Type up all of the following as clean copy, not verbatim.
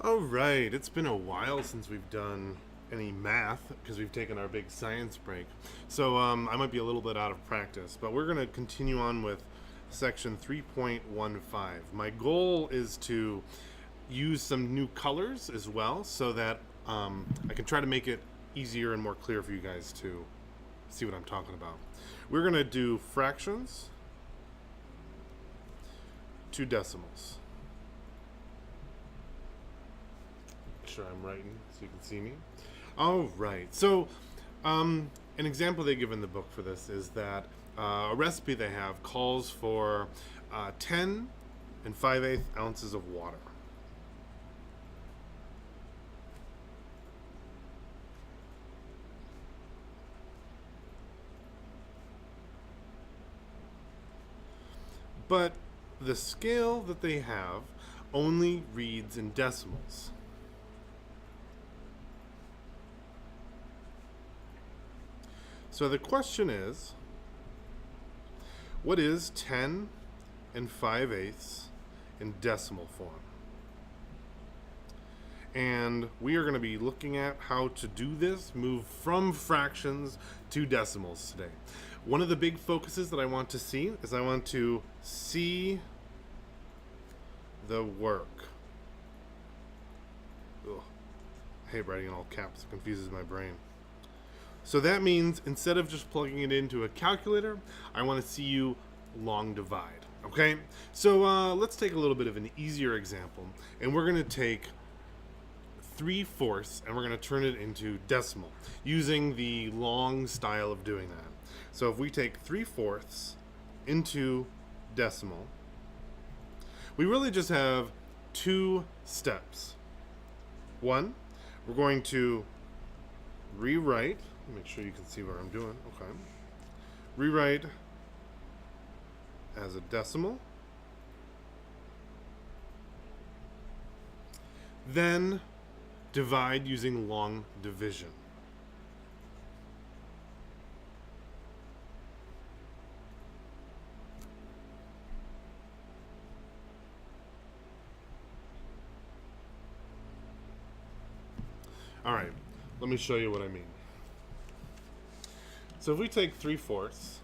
All right, it's been a while since we've done any math because we've taken our big science break. So I might be a little bit out of practice, but we're going to continue on with section 3.15. My goal is to use some new colors as well so that I can try to make it easier and more clear for you guys to see what I'm talking about. We're going to do fractions to decimals. Sure I'm writing so you can see me. All right. So, an example they give in the book for this is that a recipe they have calls for 10 and 5/8 ounces of water. But the scale that they have only reads in decimals. So the question is, what is 10 and 5/8 in decimal form? And we are going to be looking at how to do this, move from fractions to decimals today. One of the big focuses that I want to see is I want to see the work. Ugh. I hate writing in all caps, it confuses my brain. So that means instead of just plugging it into a calculator, I want to see you long divide. Okay? So let's take a little bit of an easier example, and we're going to take 3/4 and we're going to turn it into decimal using the long style of doing that. So if we take 3/4 into decimal, we really just have two steps. One, we're going to rewrite. Make sure you can see what I'm doing. Okay. Rewrite as a decimal. Then divide using long division. All right, let me show you what I mean. So if we take 3/4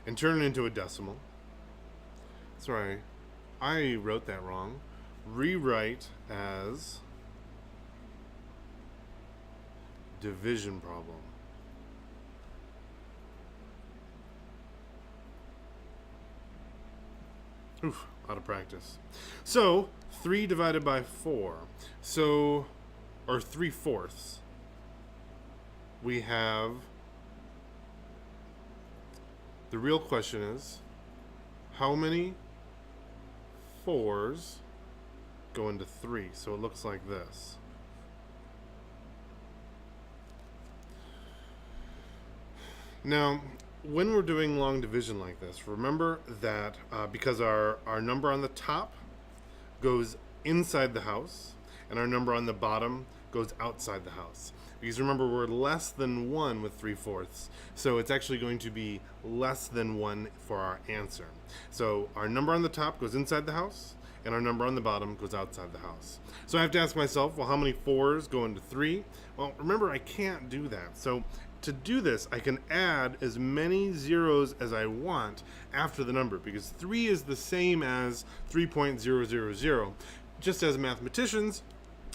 and turn it into a decimal, sorry, I wrote that wrong. Rewrite as division problem. Oof, out of practice. So 3 divided by 4. So, or 3/4. We have, the real question is, how many 4s go into 3? So it looks like this. Now, when we're doing long division like this, remember that because our number on the top goes inside the house and our number on the bottom goes outside the house. Because remember, we're less than 1 with 3/4, so it's actually going to be less than 1 for our answer. So our number on the top goes inside the house, and our number on the bottom goes outside the house. So I have to ask myself, well, how many 4s go into 3? Well, remember, I can't do that. So to do this, I can add as many zeros as I want after the number, because 3 is the same as 3.000. Just as mathematicians,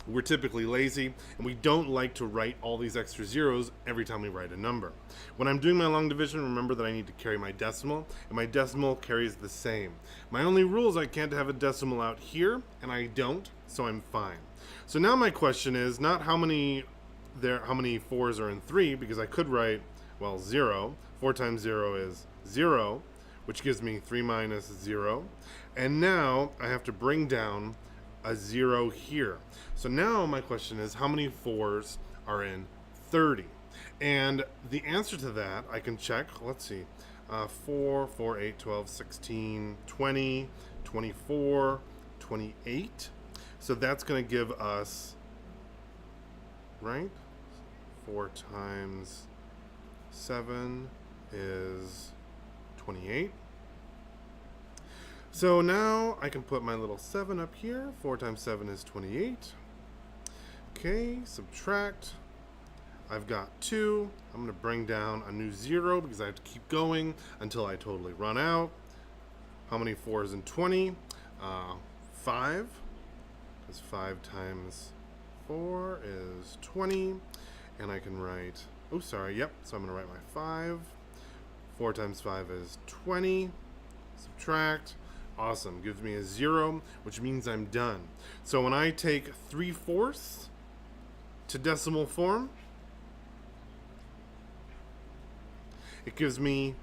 we're typically lazy, and we don't like to write all these extra zeros every time we write a number. When I'm doing my long division, remember that I need to carry my decimal, and my decimal carries the same. My only rule is I can't have a decimal out here, and I don't, so I'm fine. So now my question is not how many 4s are in 3, because I could write, well, 0. 4 times 0 is 0, which gives me 3 minus 0. And now I have to bring down a 0 here. So now my question is, how many 4s are in 30? And the answer to that, I can check. Let's see. 4, 4, 8, 12, 16, 20, 24, 28. So that's going to give us, right? 4 times 7 is 28. So now I can put my little 7 up here. 4 times 7 is 28. Okay, subtract. I've got 2. I'm going to bring down a new 0 because I have to keep going until I totally run out. How many 4s in 20? 5. Because 5 times 4 is 20. And I can write, oh, sorry, yep. So I'm going to write my 5. 4 times 5 is 20. Subtract. Awesome. Gives me a 0, which means I'm done. So when I take 3/4 to decimal form, it gives me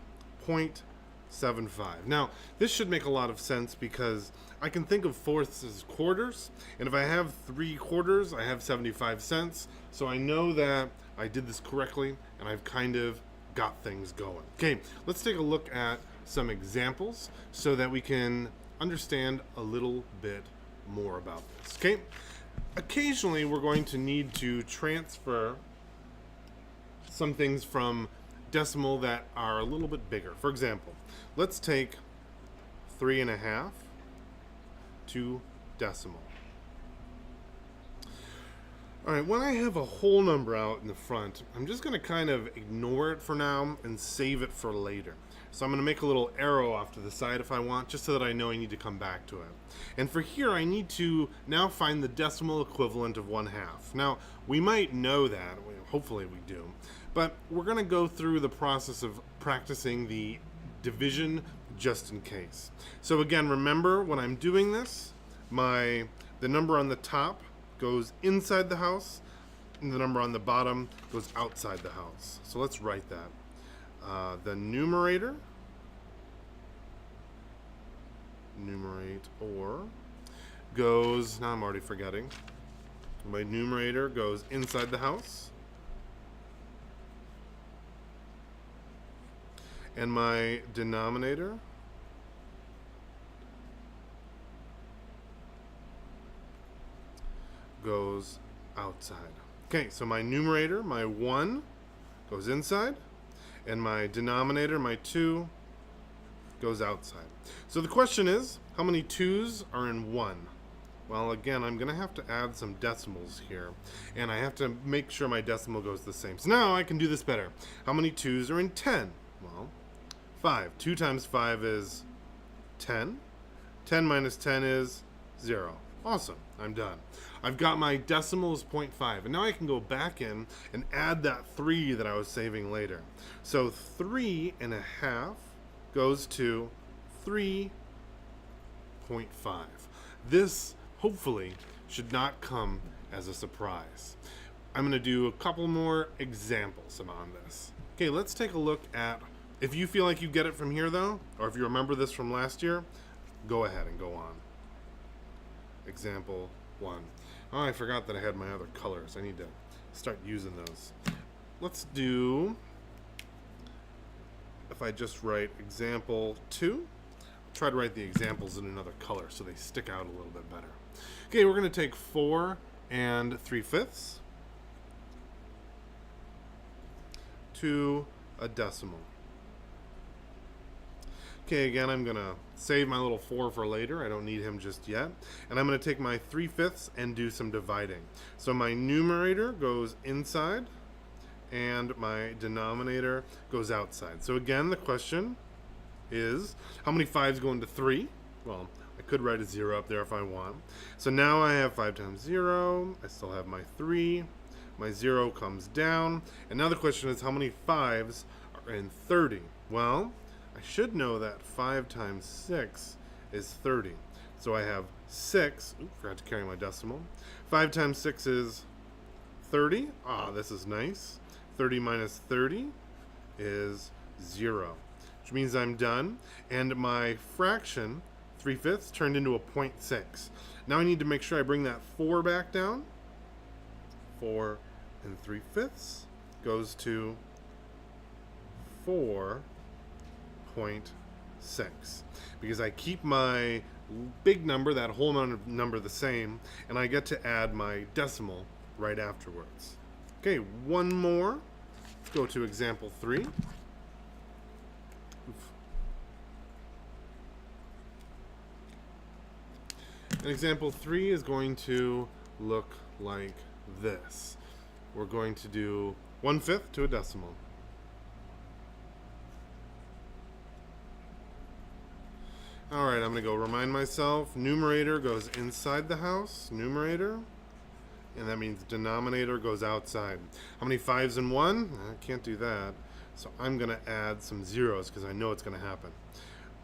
0.75. Now, this should make a lot of sense because I can think of fourths as quarters, and if I have 3/4, I have 75 cents. So I know that I did this correctly, and I've kind of got things going. Okay, let's take a look at some examples so that we can understand a little bit more about this. Okay, occasionally we're going to need to transfer some things from decimal that are a little bit bigger. For example, let's take 3.5 to decimal. All right, when I have a whole number out in the front, I'm just going to kind of ignore it for now and save it for later. So I'm going to make a little arrow off to the side if I want, just so that I know I need to come back to it. And for here, I need to now find the decimal equivalent of 1/2. Now, we might know that, hopefully we do, but we're going to go through the process of practicing the division just in case. So again, remember when I'm doing this, the number on the top goes inside the house, and the number on the bottom goes outside the house. So let's write that. The numerator goes, now I'm already forgetting. My numerator goes inside the house, and my denominator goes outside. Okay, so my numerator, my 1, goes inside, and my denominator, my 2, goes outside. So the question is, how many 2's are in 1? Well, again, I'm going to have to add some decimals here, and I have to make sure my decimal goes the same. So now I can do this better. How many 2's are in 10? Well, 5. 2 times 5 is 10. 10 minus 10 is 0. Awesome, I'm done. I've got my decimal as 0.5, and now I can go back in and add that 3 that I was saving later. So 3.5 goes to 3.5. This, hopefully, should not come as a surprise. I'm going to do a couple more examples on this. Okay, let's take a look at, if you feel like you get it from here though, or if you remember this from last year, go ahead and go on. Example 1. Oh, I forgot that I had my other colors. I need to start using those. Let's do, if I just write example 2, try to write the examples in another color so they stick out a little bit better. Okay, we're going to take 4 and 3/5 to a decimal. Okay, again, I'm going to save my little 4 for later. I don't need him just yet. And I'm going to take my 3/5 and do some dividing. So my numerator goes inside, and my denominator goes outside. So again, the question is, how many 5's go into 3? Well, I could write a 0 up there if I want. So now I have 5 times 0. I still have my 3. My 0 comes down. And now the question is, how many 5's are in 30? Well, I should know that 5 times 6 is 30. So I have 6. Oops, forgot to carry my decimal. 5 times 6 is 30. Ah, this is nice. 30 minus 30 is 0, which means I'm done. And my fraction, 3/5, turned into a 0.6. Now I need to make sure I bring that 4 back down. 4 and 3/5 goes to 4.6, because I keep my big number, that whole number, the same, and I get to add my decimal right afterwards. Okay, one more. Let's go to example 3. Oof. And example 3 is going to look like this. We're going to do 1/5 to a decimal. All right, I'm going to go remind myself. Numerator goes inside the house, numerator. And that means denominator goes outside. How many 5s in 1? I can't do that. So I'm going to add some zeros because I know it's going to happen.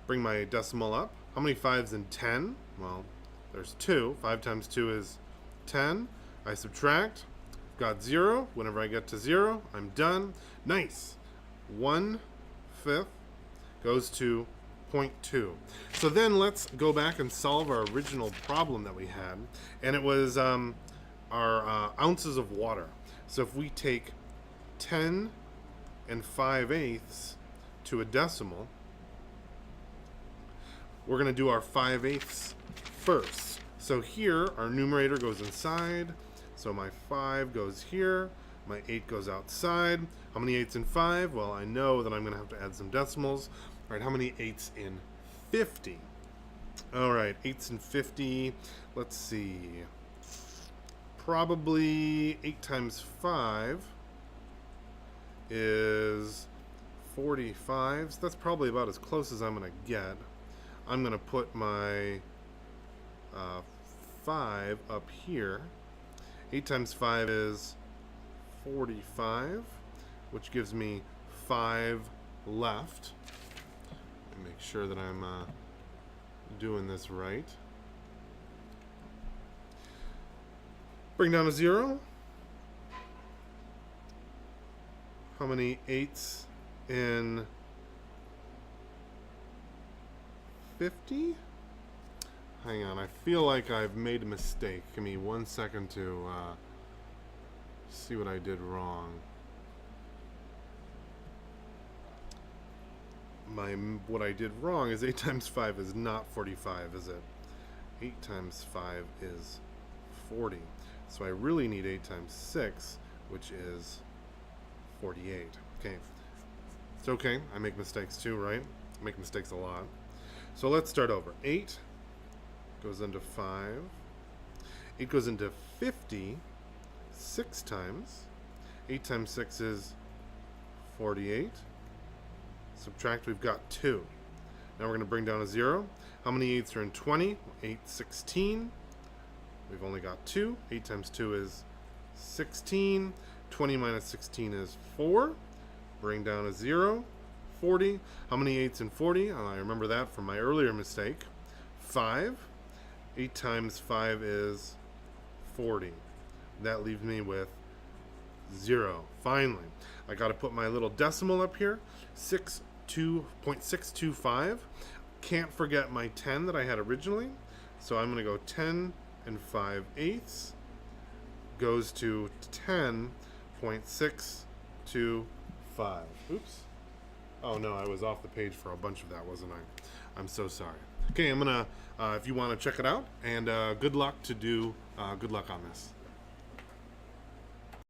Bring my decimal up. How many 5s in 10? Well, there's 2. 5 times 2 is 10. I subtract. Got 0. Whenever I get to 0, I'm done. Nice. 1/5 goes to 0.2. So then let's go back and solve our original problem that we had. And it was our ounces of water. So if we take 10 and 5/8 to a decimal, we're going to do our 5/8 first. So here, our numerator goes inside. So my 5 goes here. My 8 goes outside. How many 8s in 5? Well, I know that I'm going to have to add some decimals. All right, how many 8s in 50? All right, 8s in 50. Let's see. Probably 8 times 5 is 45. So that's probably about as close as I'm going to get. I'm going to put my 5 up here. 8 times 5 is 45, which gives me 5 left. Let me make sure that I'm doing this right. Bring down a 0. How many 8s in 50? Hang on, I feel like I've made a mistake. Give me 1 second to see what I did wrong. What I did wrong is 8 times 5 is not 45, is it? 8 times 5 is 40. So I really need 8 times 6, which is 48. Okay. It's okay. I make mistakes too, right? I make mistakes a lot. So let's start over. 8 goes into 5. 8 goes into 50 6 times. 8 times 6 is 48. Subtract, we've got 2. Now we're going to bring down a 0. How many 8s are in 20? 8, 16. We've only got 2. 8 times 2 is 16. 20 minus 16 is 4. Bring down a 0. 40. How many 8s in 40? I remember that from my earlier mistake. 5. 8 times 5 is 40. That leaves me with 0. Finally, I got to put my little decimal up here. 6.625. Can't forget my 10 that I had originally. So I'm going to go 10 and 5/8 goes to 10.625. Oops. Oh no, I was off the page for a bunch of that, wasn't I? I'm so sorry. Okay, I'm gonna, if you want to check it out, and good luck on this.